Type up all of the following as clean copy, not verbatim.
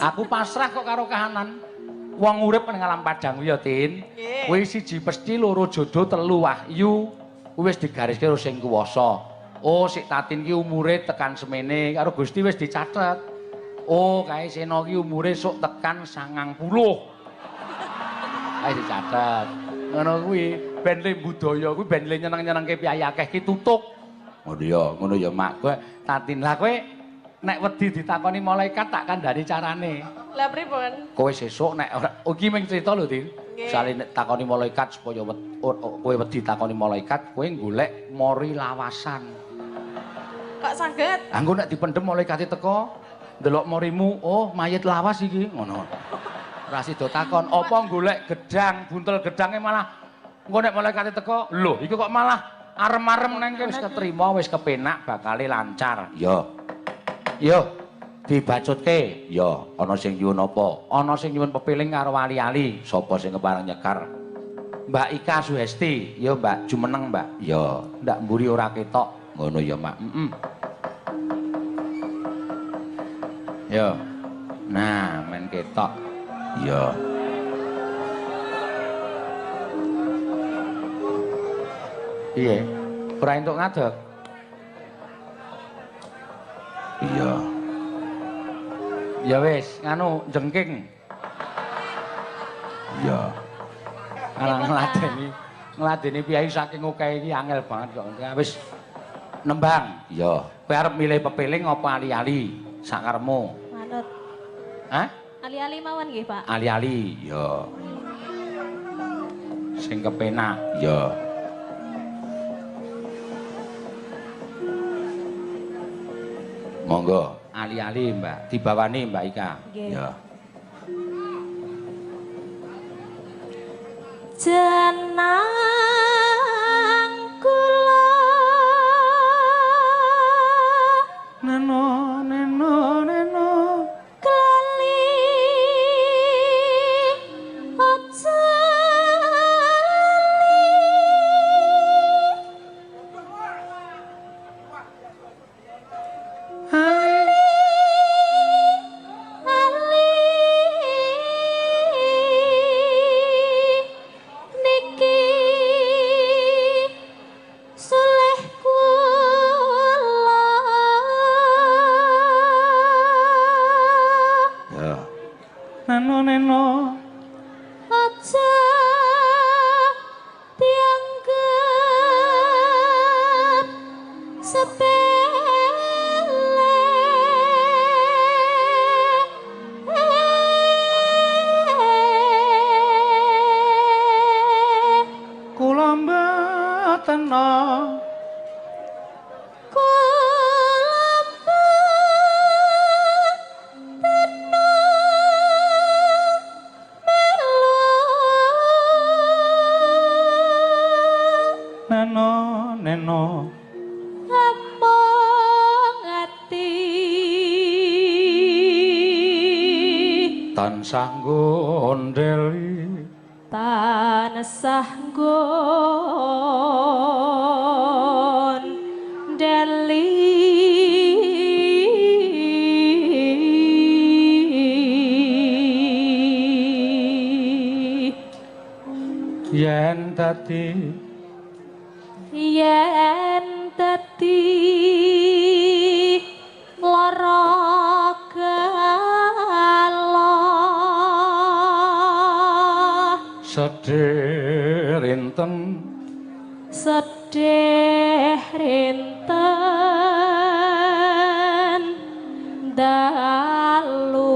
Aku pasrah kok karo kahanan. Wong urip ning alam padang ya, Tin. Kuwi siji pesti, loro jodoh, telu wahyu. Kuwi wis digariske karo sing kuwasa. Oh, sik Tatin ki umure tekan semene karo Gusti wis dicatet. Oh, kae Sena ki umure sok tekan 90. Kae dicatet. Ngono kuwi ben le budaya kuwi ben le nyeneng-nyenengke piyayi akeh ki tutuk. Ngono ya Mak. Kowe Tatin lah kowe nek wedi ditakoni malaikat tak kandhani carane. Lah pripun? Kowe sesuk nek ora iki mung crita lho, Din. Misale nek takoni malaikat supaya kowe wedi takoni malaikat, kowe golek mori lawasan. Kok saged? Anggo nek dipendhem malaikate teko, ndelok morimu, oh mayit lawas iki, ngono. Ora sida takon, apa golek gedang, buntel gedange malah engko nek malaikate teko, lho iki kok malah arem-arem nang kene wis ketrima, wis kepenak, bakale lancar. Yo. Dibacutke, ya ana sing nyuwun apa? Ana sing nyuwun pepiling karo wali-ali. Sapa sing kepareng nyekar? Mbak Ika Suhesti. Ya Mbak, jumeneng Mbak. Ya, ndak mburi ora ketok. Ngono ya, Mak. Ya. Nah, men ketok. Ya. Piye? Ora entuk ngadeg. Iya. Ya wis, nganu jengking. Iya. Ala ngladeni piyayi saking akeh iki angel banget kok. Wis nembang. Iya. Kowe arep milih pepiling apa ali-ali? Sakarepmu. Manut. Hah? Ali-ali mawon nggih, Pak. Ali-ali, ya. Sing kepenak, ya. Monggo. Ali-ali Mbak, dibawani Mbak Ika. Ya. Jenang kula neno klali aja neno aja dianggep sepele kula mboten neno among ati tansah gondeli tansah gondeli yen dadi lara galah sedih rinten dalu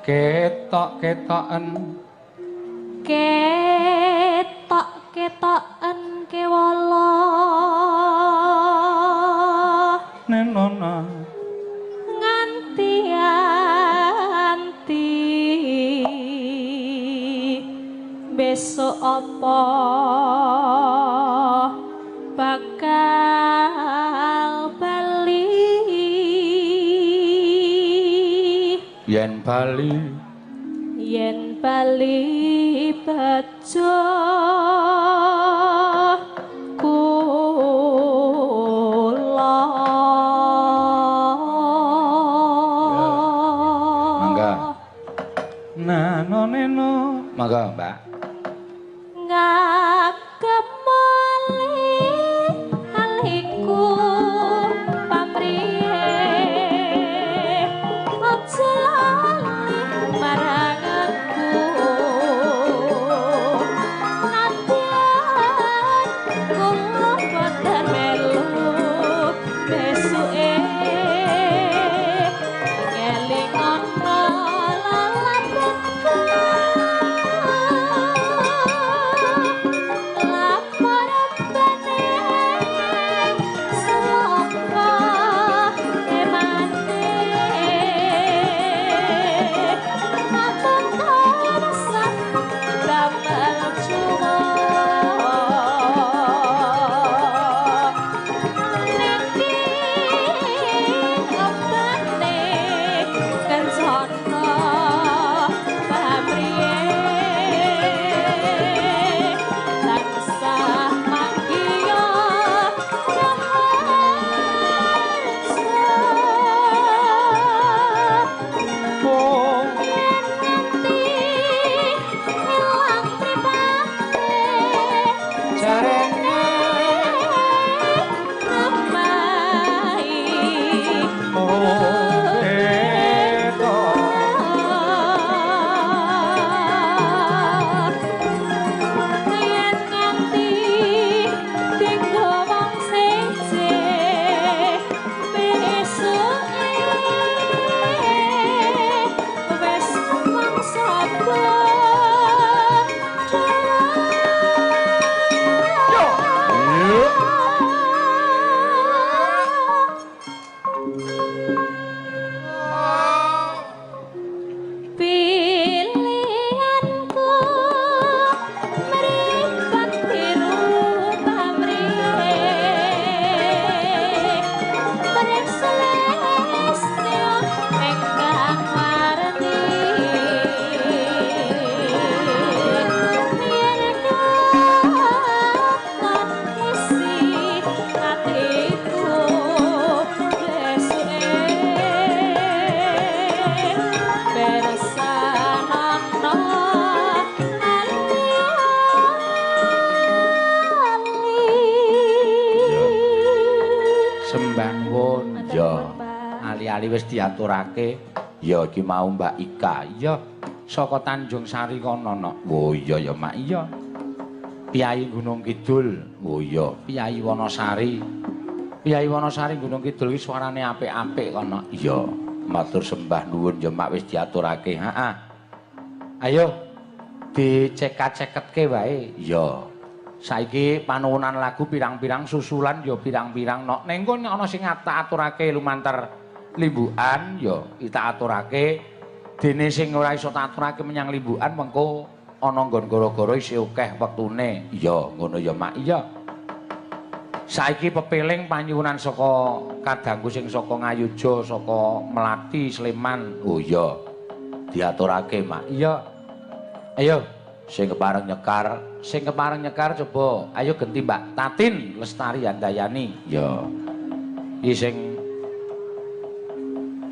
ketok-ketoken kewala nenona nganti besok apa bakal bali yen bali bejo ku Monggo, Mbak. Ngagemali aliku pamriye aja lali marang aku nadyan kula boten melu besuke eling ana lalapenku Ali wis diaturake ya iki mau Mbak Ika ya saka Tanjung Sari kono no. Oh iya ya Mak iya. Piyai Gunung Kidul. Oh iya Piyai Wonosari. Piyai Wonosari Gunung Kidul iki suarane apik-apik kono. Iya matur sembah nuwun ya Mak wis diaturake. Heeh. Ayo diceket-ceketke wae. Iya. Saiki panuwunan lagu pirang-pirang susulan ya pirang-pirang no. Ning kono ana sing aturake lumantar limbukan ya kita aturake dene sing ora iso tak aturake menyang limbukan mengko ana nggon gara-gara isih akeh wektune iya ngono ya Mak iya saiki pepeling panyuwunan saka kadangku sing saka Ngayuja saka Melati Sleman oh iya diaturake Mak iya ayo sing kepareng nyekar coba ayo genti Mbak Tatin Lestari Handayani ya iki sing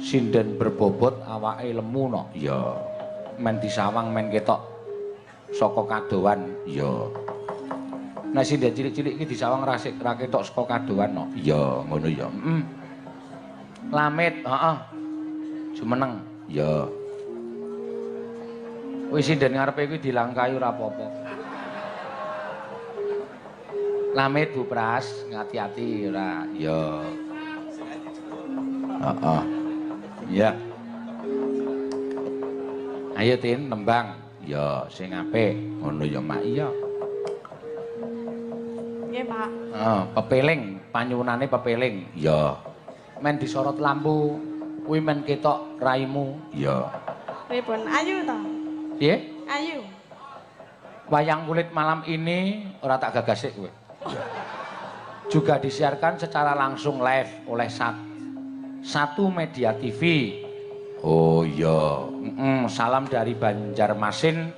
sinden berbobot awake lemu no ya men disawang men ketok saka kadowan ya nek sinden cilik-cilik iki disawang ra ketok saka kadowan no ya ngono ya lamit heeh jumeneng ya wis sinden ngarepe kuwi dilangkai ora apa-apa lamit Bu Pras ngati-ati ora ya heeh iya. Ayo Tin nembang. Ya sing apik. Ngono ya Mak iya. Nggih, Pak. Pepeling, panyuwunane pepeling. Ya. Men disorot lampu, kuwi men ketok raimu. Ya. Pripun? Ayu to? Piye? Ayu. Wayang kulit malam ini ora tak gagasik kowe. Juga disiarkan secara langsung live oleh satu media TV. Oh iya, salam dari Banjarmasin,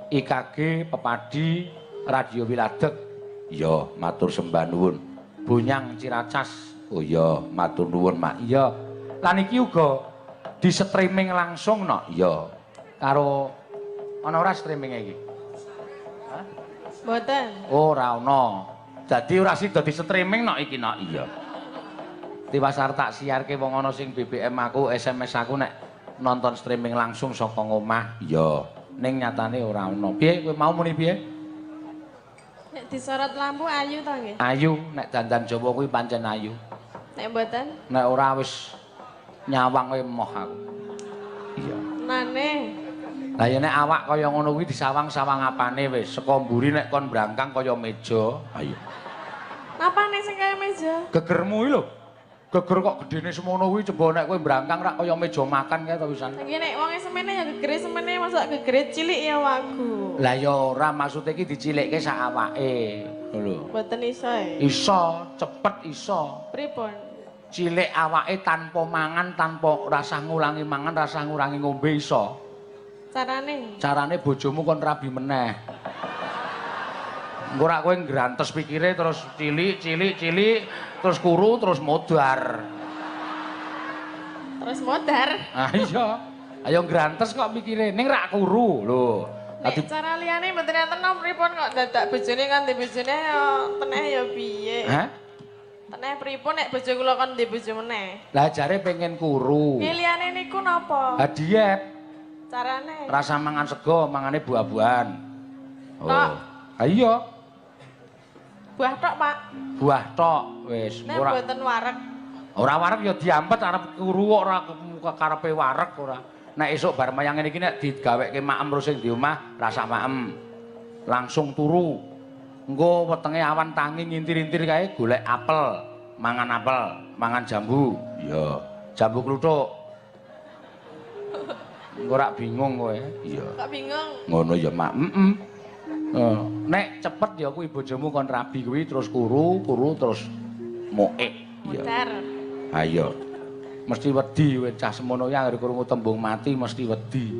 IKG, Pepadi, Radio Wiladeg. Iya, matur sembah nuwun. Bunyang Ciracas. Oh iya, matur nuwun Mak. Iya. Lan iki uga di streaming langsung no. Iya. Karo Ana ora streaming iki? Hah? Mboten. Ora ana. Dadi ora sida di streaming nok iki nok. Iya. Tiwasar tak siarke wong ana sing BBM aku, SMS aku nek nonton streaming langsung saka ngomah. Iya. Ning nyatane ora ana. Piye kowe mau muni piye? Nek disorot lampu ayu to nggih? Ayu, nek dandan Jawa kuwi pancen ayu. Nek mboten? Nek ora wis nyawang kowe emoh aku. Iya. Nane. Lah ya nek awak kaya ngono kuwi disawang-sawang apane wis, saka mburi nek kon brangkang kaya meja. Ayo. Napane sing kaya meja? Gegermu iki lho. Geger kok gedene semono kuwi coba nek kowe brangkang rak kaya meja makan kae to pisan. Nggih nek wong semene ya gegere semene masa gegere cilik ya wagu. Lah ya ora maksud iki dicilikke sak awake. Lho. Mboten iso e. Iso, cepet iso. Pripun? Cilik awake tanpa mangan, tanpa rasa ngulangi mangan, rasa ngurangi ngombe iso. Carane? Carane bojomu kon rabi meneh. Engko rak kowe ngrantes pikire terus cilik terus kuru terus modar. Terus modar. Ah iya. Ayo ngrantes kok mikire ning rak kuru lho. Nek cara liyane mboten enten napa pripun kok dadak bojone kanthi bojone ya teneh ya piye? Hah? Teneh pripun nek bojo kula kon ndek bojo meneh? Lah jare pengen kuru. Nggih liyane niku napa? Ha diet. Carane? Rasa mangan sego, mangane buah-buahan. Oh. Tok. Ha iya. Buah tok, Pak. Buah tok wis. Nek mboten wareg. Ora wareg ya diampet arep kuru kok ora karepe wareg ora. Nek esuk bar mayang ngene iki nek digaweke maem terus sing di omah rasa maem. Langsung turu. Engko wetenge awan tangi ngintir-intir kae golek apel, mangan jambu. Iya, jambu kluthuk. Engko rak bingung kowe. Iya. Kok bingung? Ngono ya, Mak. Nek cepet ya kuwi bojomu kon rabi kuwi terus kuru terus moek. Iya. Modar. Ayo. Mesti wedi kowe cah semono ya anggere krungu tembung mati mesti wedi.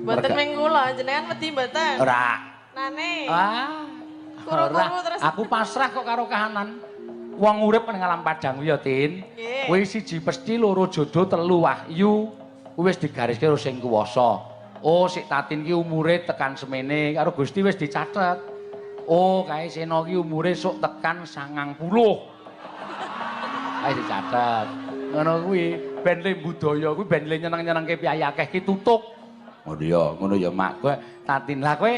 Mboten ming kula, jenengan wedi mboten? Ora. Nane. Ah. Kuru-kuru terus. Aku pasrah kok karo kahanan. Wong urip ning alam padang kuwi ya, Tin. Nggih. Kuwi siji pesti, loro jodoh, telu wahyu. Kuwi wis digariske karo sing kuwasa. Oh, sik Tatin ki umure tekan semene, karo Gusti wis dicatet. Oh, kae Sena ki umure sok tekan 90. Kae dicatet. Ngono kuwi, ben le budaya kuwi ben le nyeneng-nyenengke piye akeh ki tutuk. Ngono ya, Mak. Kowe Tatin lah kowe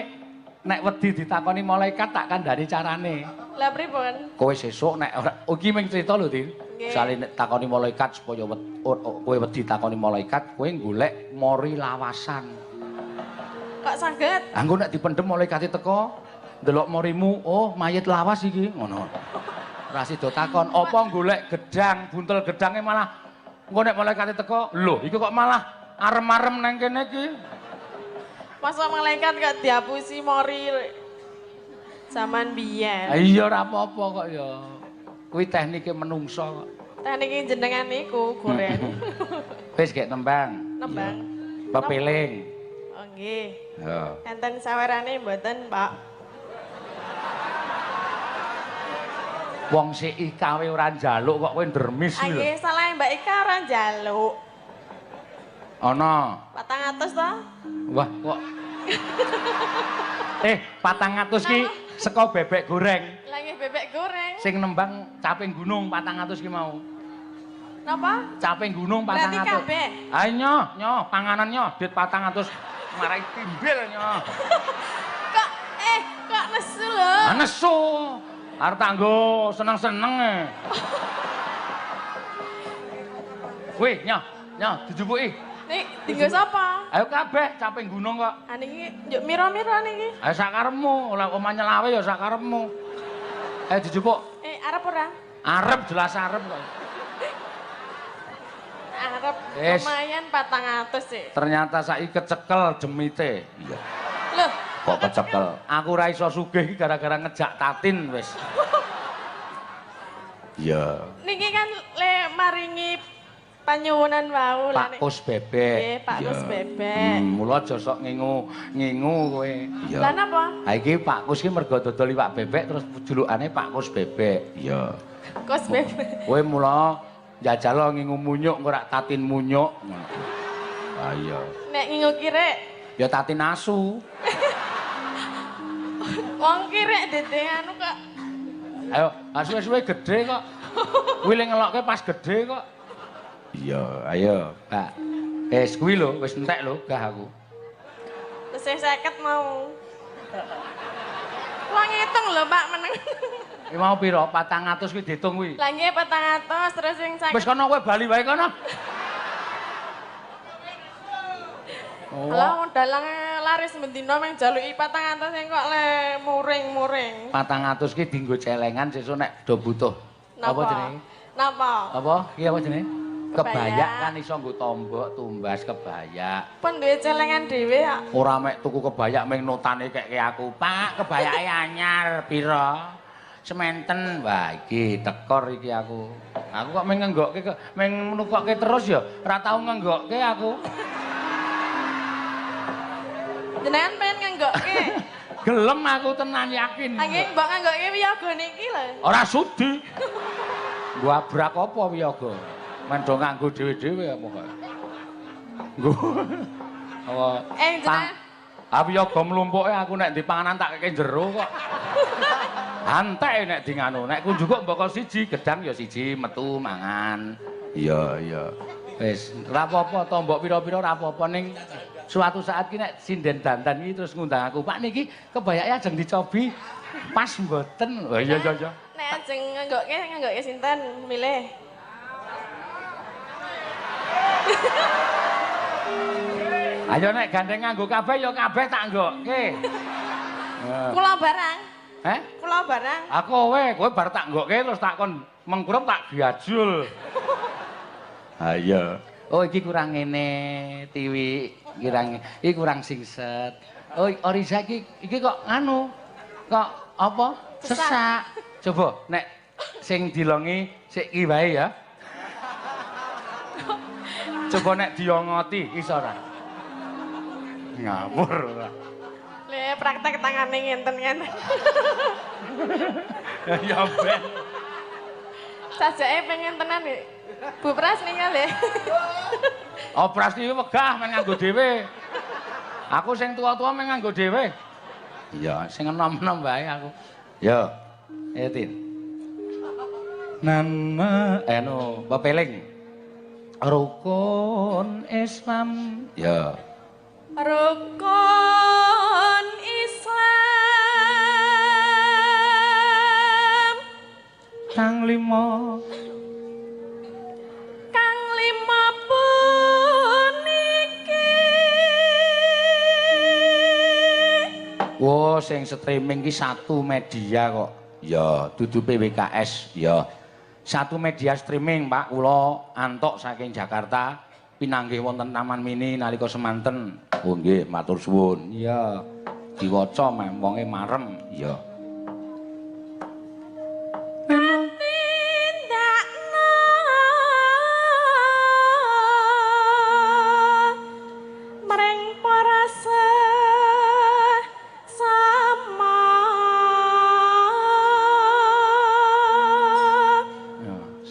nek wedi ditakoni malaikat tak kandhani carane. Lah pripun? Kowe sesuk nek ora iki mung crita lho, Tin. Nggih. Misale nek takoni malaikat supaya kowe wedi takoni malaikat, kowe golek mori lawasan. Kok saged? Anggo nek dipendhem malaikate teko, ndelok morimu, oh mayit lawas iki, ngono. Ora sida takon, apa golek gedang, buntel gedange malah engko nek malaikate teko, lho iki kok malah arem-arem nang kene iki. Masa malaikat kok diapusi mori zaman biyen. Iya ora apa-apa kok ya. Kuwi teknike menungso kok. Tekniki jenengan niku goren. Wis gek tembang. Nembang. Pepeling. Oh nggih. Ya. Enten sawerane mboten, Pak? Wong sik ikawe ora njaluk kok kowe dermis Ah iki lho. nggih, salah Mbak Ika ora njaluk. Ana. 400 to? Wah, kok 400 ki saka bebek goreng. Lah nggih bebek goreng. Sing nembang caping gunung 400 ki mau. Napa? Caping gunung 400. Berarti kabeh? Ayo nyoh, panganan nyoh, dit 400 marai timbil nyoh. Kok kok nesu lho. Nesu. Arep tanggo seneng-seneng e. Wih, nyoh, dijupuki. Nih, tinggal sapa? Ayo kabeh caping gunung kok. Ah niki njuk mira-mira niki. Ayo sakarepmu, oleh omah nyelawe ya sakarepmu. Ayo dijupuk. Arep ora? Arep jelas arep kok. Arep Wis. lumayan 400 sih. Ternyata saiki kecekel jemite. Iya. Loh, Kok kecekel? Aku ora iso sugih iki gara-gara ngejak Tatin wis. Iya. niki kan le maringi panyuwunan wau lah Pak Kus Bebek. Nggih, Pak Kus Iya. Bebek. Mula aja sok ngingu kowe. Iya. Lah napa? Ha iki Pak Kus ki mergo dodol iwak bebek terus julukane Pak Kus Bebek. Iya. Kus Bebek. Kowe mula njajal ngingu munyuk engko rak Tatin munyuk. Ah iya. Nek ngingu kirek Ya tati nasu. Wong ki rek dede anu kok. Ayo, suwe-suwe gede kok. Kuwi le ngelokke pas gede kok. Iya, ayo, Pak. Kuwi lho, wis entek lho gah aku. Tesih 50 mau. Wong ngitung lho, Pak, meneng. Iki mau pira? 400 kuwi diitung kuwi. Lah nggih 400 terus sing 50. Wis kono kowe bali wae kono. Lah wong dalang laris mendina meng jaluki 400 sing kok le muring-muring. 400 ki dienggo celengan sesuk nek do butuh. Apa jenenge? Napa? Apa? Ki apa jenenge? Kebaya. Kebaya kan iso nggo tombok, tumbas kebaya. Pun duwe celengan dhewe ya. Ora mek tuku kebaya meng notane keke aku. Pak, kebayake anyar pira? Sementen. Wah, iki tekor iki aku. Aku kok meng ngenggokke meng nukokke terus ya. Ora tau ngenggokke aku. Jenengan pengen nganggokke. Gelem aku tenan yakin. Nggih, mbok nganggokke wiyaga niki lho. Ora sudi. Gua abrak apa wiyaga? Men do nganggo dhewe-dhewe apa kok. Nggo. Apa? Jenengan Wiyaga mlumpuke aku nek ndi panganan tak keke jero kok. Antek nek di nganu, nek kunjukuk mboko siji, gedang ya siji metu mangan. Iya, iya. Wis, ora apa-apa to mbok pira-pira ora apa-apa ning suatu saat ki nek sinden dandan iki terus ngundang aku, Pak niki kebayake ajeng dicobi. Pas mboten. Oh iya iya iya. nek ajeng nganggokke sinten milih? Ayo nek gandeng nganggo kabeh ya kabeh tak nggokke. Kula barang. Kula barang. Aku kowe bar tak nggokke terus tak kon mengkurep tak giajul. Ha iya. Oh iki kurang ngene, Tiwi. Iki kurang singset. Oh Oriza iki kok anu. Kok apa? Sesak. Coba nek sing dilongi sik ki wae ya. Coba nek diongoti iso ora? Ngawur ora. Le praktek tangane ngenten kan. Ya ben. Sajake pengen tenan iki. Bu Pras ninggal le. Operasi iki wegah men nganggo dhewe. Aku sing tua-tua men nganggo dhewe. Iya, sing enom-enom wae aku. Yo. Tin. Nama pepeling. Rukun Islam. Ya. Rukun Islam Kang lima puniki. Wo sing streaming ki satu media kok. Ya, dudu PWKS. Ya. Satu media streaming, Pak. Kula antuk saking Jakarta pinanggih wonten Taman Mini nalika semanten. Oh nggih, matur suwun. Iya. Diwaca wonge marem. Iya.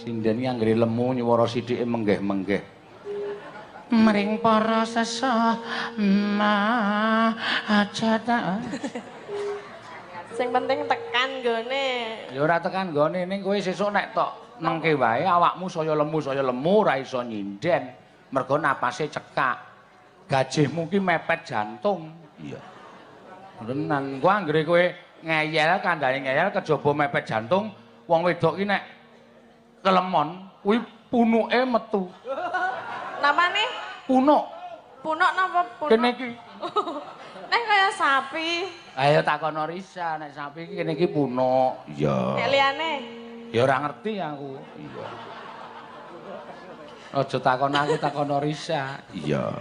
Sinden ki anggere lemu nyuwara sithike menggeh-menggeh. Mring para sesama ajata. Sing penting tekan nggone. Ya ora tekan nggone ning kowe sesuk nek tok nengke wae awakmu saya lemu ora iso nyinden. Mergo napase cekak. Gajihmu ki mepet jantung. Iya. Tenan, ku anggere kowe ngeyel kandhane ngeyel kejaba mepet jantung, wong wedok ki nek kelemon kuwi punuke metu. Napane? Punuk. Punuk napa punuk? Kene iki. Nek kaya sapi. Ayo takono Risa, nek sapi iki kene iki punuk. Iya. Nek liyane? Ya ora ngerti aku. Iya. Aja takon aku, takono Risa. Iya.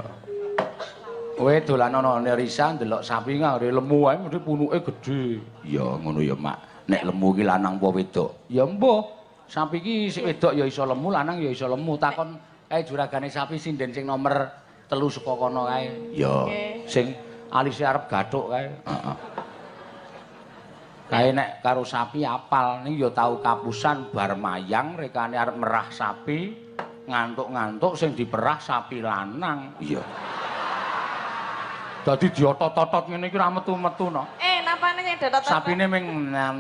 Kowe dolan ana Risa ndelok sapi nganggere lemu wae mesti punuke gedhe. Iya, ngono ya, Mak. Nek lemu ki lanang apa wedok? Ya mbuh. Sapi ki sik wedok ya iso lemu, lanang ya iso lemu. Takon kae juragane sapi sinden sing nomor 3 saka kono kae. Ya, sing alise arep gathuk kae. Heeh. Kae nek karo sapi apal ning ya tau kapusan bar mayang rekane arep merah sapi, ngantuk-ngantuk sing diperah sapi lanang. Iya. Dadi diotot-otot ngene iki ora metu-metu no. Napane sing dotot? Sapine ming nyam.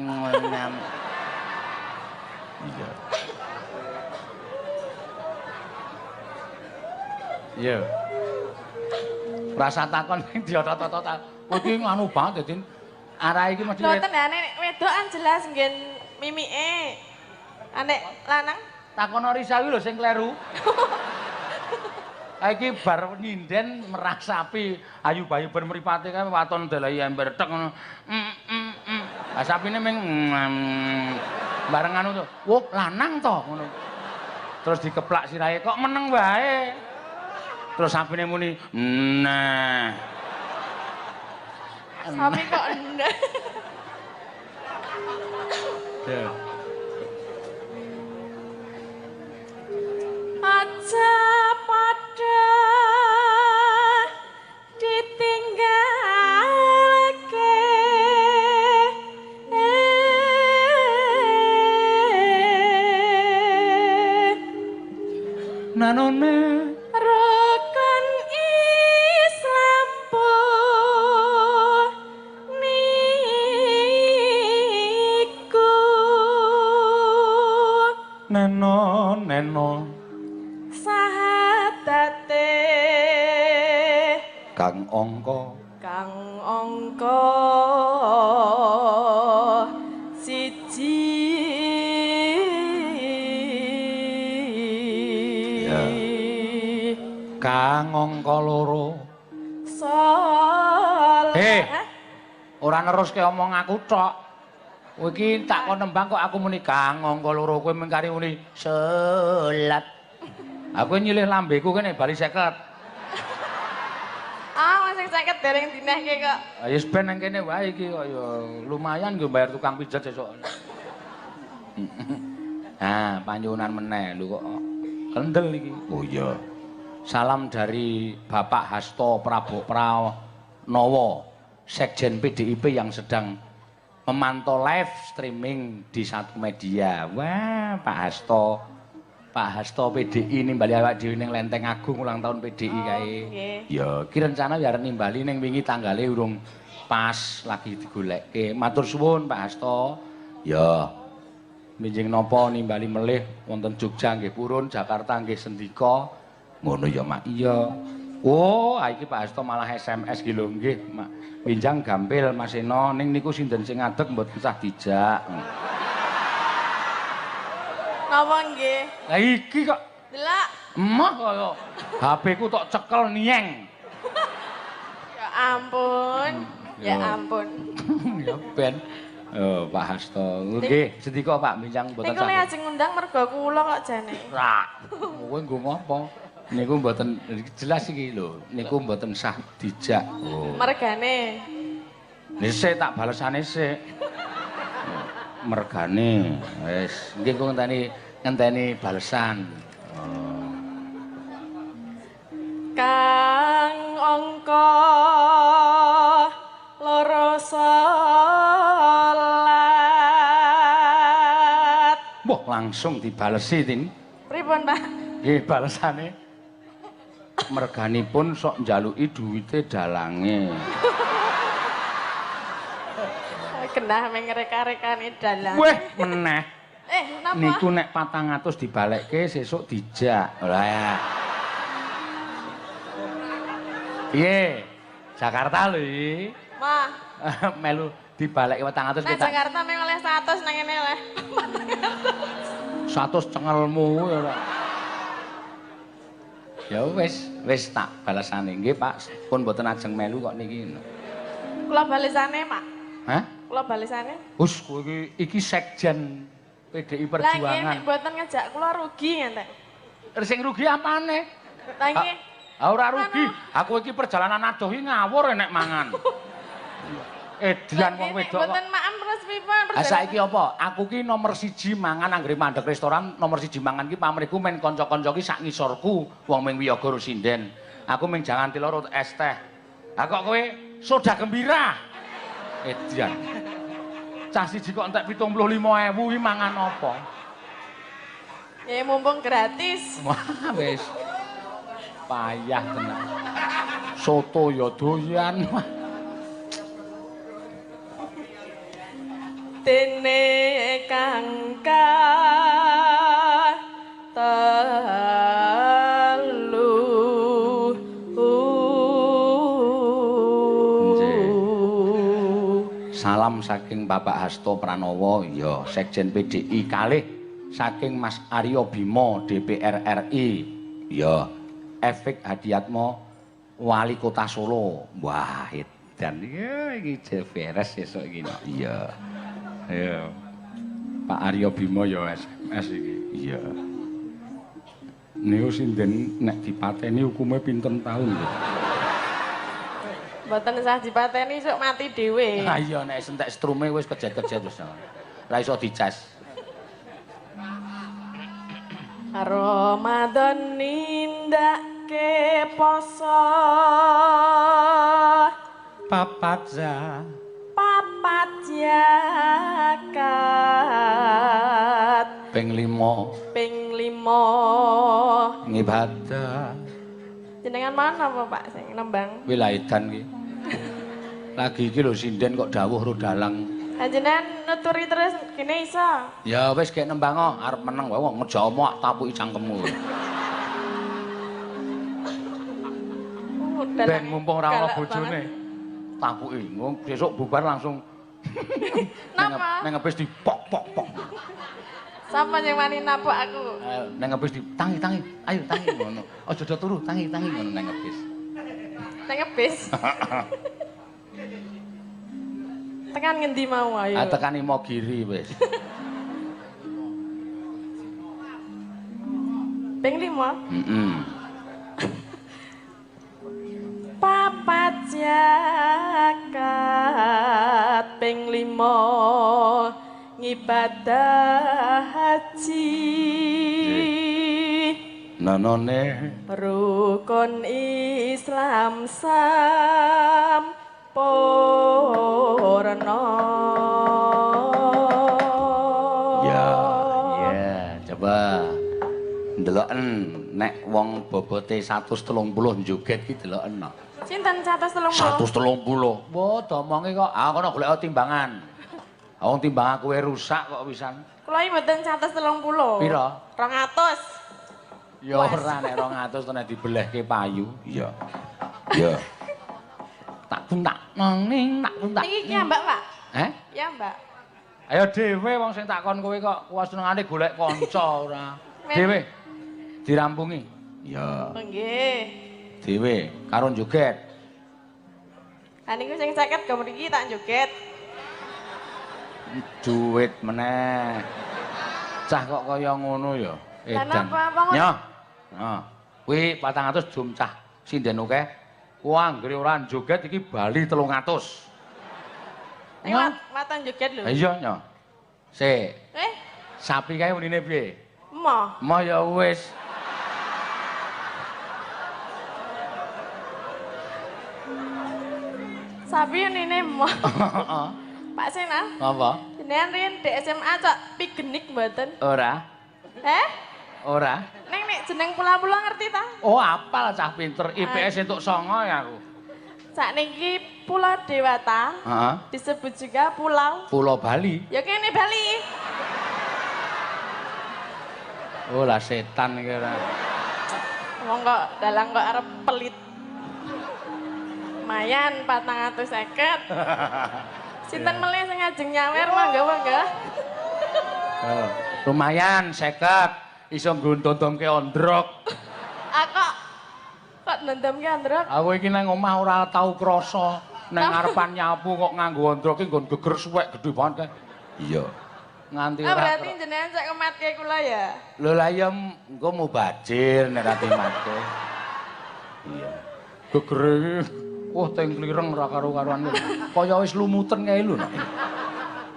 Iya. Iya. Rasa takon ning diotot-otot. Kowe iki nganu banget dadi arah iki mesti Lho tenane wedokan jelas nggen mimike. Anek lanang takon Risa kuwi lho sing kleru. Iki bar nyinden merasapi ayu bayu ben mripate kae waton dalahi ember tek ngono. Lah sapine ming bareng anu to. Wuk lanang to ngono. Terus dikeplak sirahe kok meneng wae. Terus sapine muni nah. Sapi kok enggak. Ya. Aja padha ditinggalke Nanone rukun Islam niku neno sahatate kang angka siji ya kang angka loro ora neruske omong aku tok kowe iki tak kon nembang kok aku muni kang angka loro kowe mengkari muni salat aku nyilih lambeku kene bali 50 masing 50 dereng dinehke kok. Ya wis ben nang kene wae iki kok ya lumayan nggo bayar tukang pijet sesuk. Nah, panyuwunan meneh lho kok kendel iki. Oh iya. Salam dari Bapak Hasto Pranowo, Sekjen PDIP yang sedang memantau live streaming di satu media. Wah, Pak Hasto PDI nimbali awak dhewe ning Lenteng Agung ulang tahun PDI kae. Ya, ki rencana ya arep nimbali ning wingi tanggale urung pas lagi digolekke. Matur suwun Pak Hasto. Ya. Minjing napa nimbali melih wonten Jogja nggih purun, Jakarta nggih sendika. Ngono ya, Mak. Iya. Oh, iki Pak Hasto malah SMS iki lho nggih, Mak. Minjang gampil Mas Eno ning niku sinten sing ngadeg mboten usah dijak. Napa nggih? Lah iki kok Delok. emah kaya HP-ku tok cekel nieng. Ya ampun. Ya ampun. Ya ben. Oh, Pak Hasto. Nggih, sendika Pak Minjang mboten Niku le ajeng ngundang mergo kula kok jane. Ra. Kowe nggo ngopo? Niku mboten jelas iki lho. Niku mboten sah dijak. Oh. Mergane. Sik tak balesane sik. Mergane wis nggih kok ngenteni balesan. Kang angka loro salat. Wah, langsung dibalesi tin. Pripun, Pak? Nggih balesane. Merganipun sok njaluki duwite dalange. Genah mengreka-rekane dalang. Weh, meneh. Napa? Niku nek 400 dibalekke sesuk dijak. Lah ya. Piye? Jakarta lho iki. Mah, Melu dibalekke 400 nang kita. Jakarta meng oleh 100 nang ngene oleh. 100 cengelmu ya ora. Ya wis tak balesane nggih Pak. Pun mboten ajeng melu kok niki. Kula balesane, Pak. Hah? Kula balesane. Us kowe iki sekjen PDI Lah nggih Perjuangan. nek mboten ngejak kula rugi ngene. Sing rugi apane? Lah nggih. Ora rugi. Aku iki perjalanan adoh iki ngawur enek mangan. Edian wong wedok kok. Mboten maem terus pripun? Ha saiki apa? Aku ki nomor 1 mangan anggere mandeg restoran, nomor 1 mangan ki pamriku men kanca-kanca ki sak ngisorku wong ming Wiyagara sinden. Aku ming jangan tiloro es teh. Ha kok kowe soda gembira? Edian. Cah siji kok entek 75.000 ki mangan apa? Ya mumpung gratis. Wah, wis. Payah tenan. Soto ya doyan. Dene kangka telu salam saking Bapak Hasto Pranowo ya Sekjen PDI kalih saking Mas Aryo Bimo DPR RI ya Efik Hadiatmo Wali Kota Solo Wahid dan ya iki beres esuk iki iya ya Pak Aryo Bimo ya SMS iki iya niku sinden nek dipateni hukume pinten taun lho mboten sah dipateni sok mati dhewe. Ha iya nek entek strume wis kejet-kejet wis. Ora iso dicas. Ramadan nindake poso papat zakat ping 5 ngibadah. Jenengan mana apa Pak sing nembang? Wilaidan ki. Lagi iki lho sinden kok dawuh ro dalang. Jenengan nuturi terus kene iso. Ya wis gek nembang arep meneng wae wong ngejo omok tapuki cangkemmu. Ben mumpung ora ana bojone. Tapuki. Wong besok bubar langsung Napa? Nang ngebis dipok-pok. Sapa yang wani napok aku? Nang ngebis ditangi. Ayo tangi ngono. Aja do turu, tangi ngono nang ngebis. Nang ngebis. Tekan ngendi mau ayo? Tekan Imogiri wis. Ping 5? Papat zakat ping 5 ngibadah haji nanone rukun Islam sampurna ya coba ndeloken nek wong bobote 130 joget ki deloken no. Sinten 130? 130. Wo domonge kok kono golek timbangan. Wong timbang aku rusak kok pisan. Kula iki mboten 130. Pira? 200. Ya ora nek 200 to nek dibelehke payu. Iya. Ya. Tak buntak nanging tak buntak. Niki ki Mbak, Pak. Ya, Mbak. Ayo dhewe wong sing takon kowe kok kuwas senengane golek kanca ora. Dhewe dirampungi. Ya. Nggih. Dhewe karo joget. Lah niku sing 50 go mriki tak joget. Duit meneh. Cah kok kaya ngono ya. Edan. Nyo. Nah, kuwi 400 jum cah sinden akeh. Ku anggere ora joget iki bali 300. Nek watan joget lho. Iya, Nyo. Sik. Sapi kae unine piye? Emoh. Emoh ya wis. Sapi unine emoh. Pak Sena. Apa? Jenengan riyen di SMA cok pigenik mboten? Ora. Ora. Nek jeneng pula-pula ngerti ta? Oh, apal cah pinter. IPS entuk 9 ya aku. Sakniki Pulau Dewata. Heeh. Disebut juga Pulau Bali. Ya kene Bali. Oh, lah setan iki ora. Wong kok dalang kok arep pelit. Mayan 450. Sinten melih sing ngajeng nyawer mangga. Lumayan 50. Iso nggontondomke ondrok. Kok ndendemke androk? Aku iki nang omah ora tau krasa. Nang ngarepan nyapu kok nganggo ondrok iki nggon geger suwek gedhe banget. Iya. Nganti ora. Berarti jenengan sak kematke kula ya. Lho lah ya engko mubajir nek ra timatke. Iya. Gegere iki wah teng klireng ora karo-karuan. Kaya wis lumuten kae lho.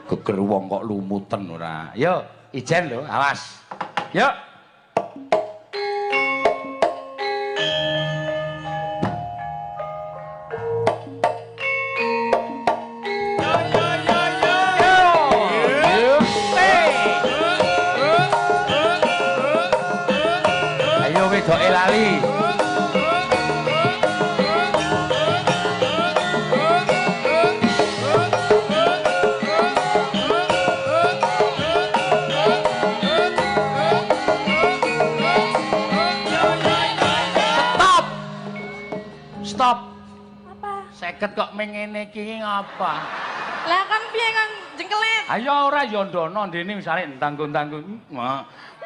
Geger wong kok lumuten ora. Yo, ijen lho, awas. Yuk. Ayo wedoke lali. 50 kok ming ngene iki ngapa? Lah kan piye kan jengkelet? Ayo ora ya ndono ndene misale entang-entang.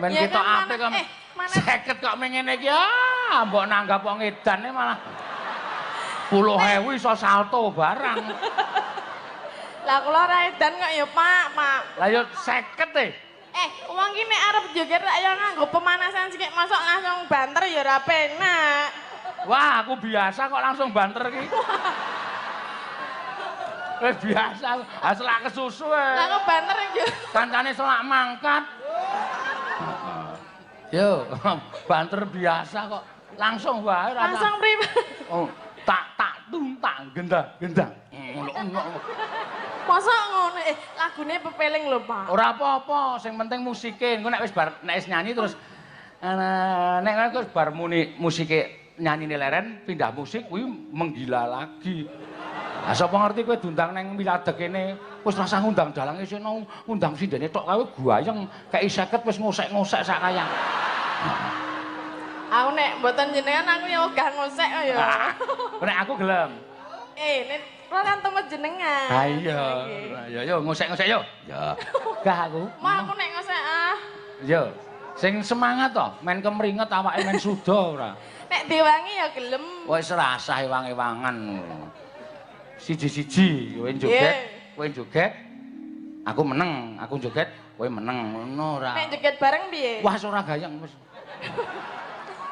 Men Ya ketok kan, apik kok. mana- 50 kok ming ngene iki mbok nanggap wong edane malah 10.000 iso salto barang. Lah kula ora edan kok ya, Pak. Lah yo 50 Wong ki nek arep joget rak ya nganggo pemanasan sithik masuk langsung banter ya ora penak. Wah, aku biasa kok langsung banter ki. Biasa, selak kesusu Lah kok banter yo. kancane selak mangkat. Yo, banter biasa kok. Langsung wae ora. Langsung priwe? Oh, tak gendang. Ngono. Masa ngono lagune pepeling lho, Pak. Ora apa-apa, sing penting musike. Engko nek wis nyanyi terus nek wis bar muni musike nyanyine leren, pindah musik kuwi menggila lagi. Lah sapa ngerti kowe diundang nang wiladeg kene wis rasa ngundang dalange seno ngundang sindene tok kae guayeng kei 50 wis ngosek-ngosek sak kayang. Aku nek mboten jenengan aku ya ogah ngosek kok ya. Nek aku gelem. Nek kula kan temen jenengan. Ha iya. Ya yo ngosek-ngosek yo. Ya. Gah aku. Mah aku nek ngosek Yo. Sing semangat to, men kemringet awake men suda ora. Nek diwangi ya gelem. Wis rasah ewang-ewangan. Siji-siji kowe joget, aku meneng, aku joget, kowe meneng, ngono ora. Nek joget bareng piye? Wah, ora gayeng wis.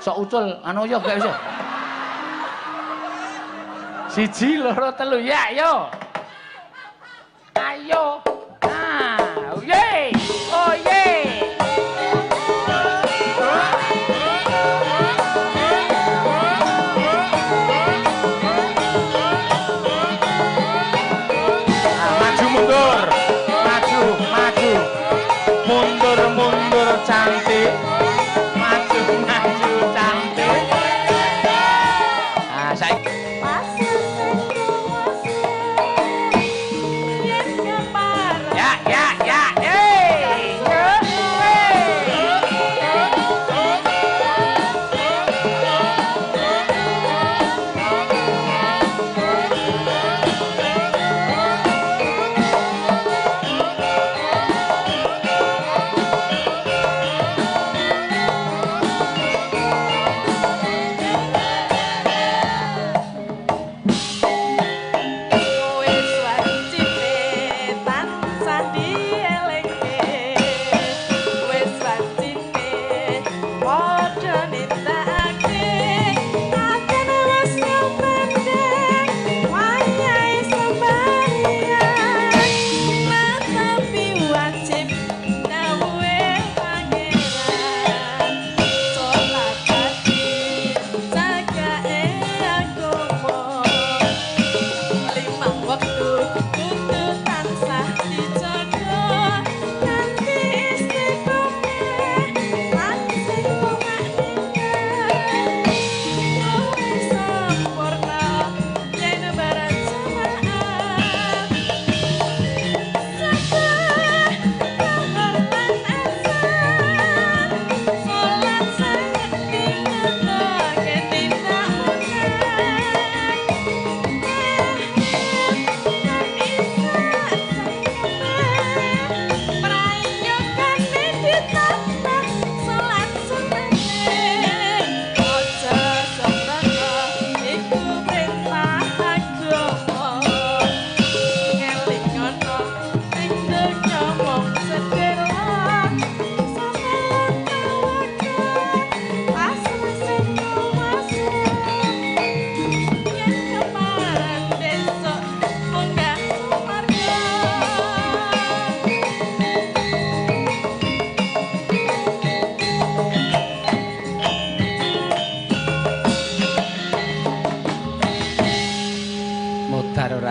Sok ucul, anu yo gak iso. Siji, loro, telu, ya, yo. Ayo. Oh ye. Oh ye. Mundur cantik, maju cantik. Ah, saiki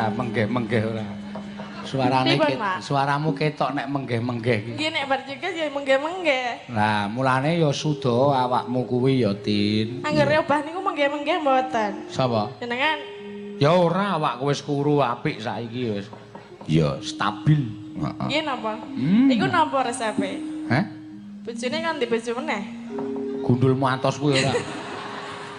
menggeh-menggeh ora. Suaramu ketok nek menggeh-menggeh iki. Nggih nek bar joget ya menggeh-menggeh. Lah, mulane ya suda awakmu kuwi ya, Tin. Anggere obah niku menggeh-menggeh mboten. Sapa? Jenengan. Ya ora awakku wis kuru apik saiki wis. Ya stabil. Heeh. Nggih napa? Iku napa resepe? Hah? Bojone kan di bojo meneh. Gundulmu antos kuwi ora.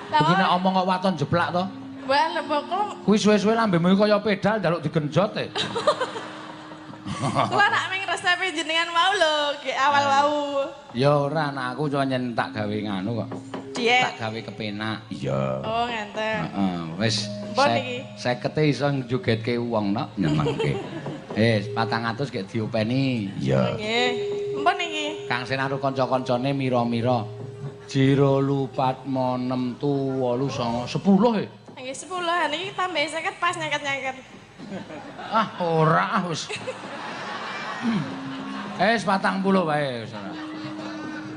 Lah iki nek omong kok waton jeplak to. Mbak lebok kok. Kuwi suwe-suwe lambemu kaya pedal njaluk digenjot e. Kuwi nak ming resep jenengan mau lho, ki awal wau. Ya ora, nah aku cuma nyen tak gawe nganu kok. Diet. Tak gawe kepenak. Iya. Oh, ngenten. Heeh, wis Pun iki. 50 iso jogetke wong nok nyenengke. 400 gek diopeni. Iya. Nggih. Mpun iki. Kang Senaru kanca-kancane mira-mira. Jiro lupat mo 6 tu 8 9 10 Nggih 10 niki tambah 50 pas nyeket-nyeket. Ah ora wis. 40 wae wis ora.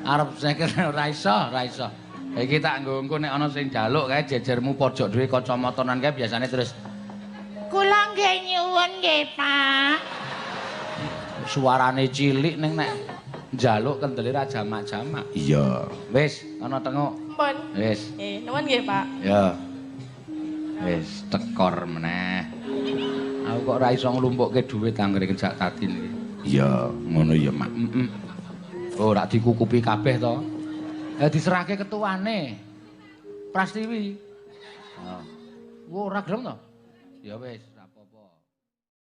Arep 50 ora iso. Iki tak nggo engko nek ana sing njaluk kae jejermu pojok dhewe kacamatanan kae biasane terus Kula nggih nyuwun nggih, Pak. suarane cilik ning nek njaluk kendele ra jamak-jamak. Iya. Wis ana tengok. Mpun. Wis. Nuwun nggih, Pak. Ya. Wis tekor meneh. Aku kok ora iso nglumpukke dhuwit anggere kejak tadi niki. Iya, ngono ya, Mak. Oh, ora dikukupi kabeh to. Diserahke ketuane. Prastiwi. Heeh. Ora gelem to? Ya wis.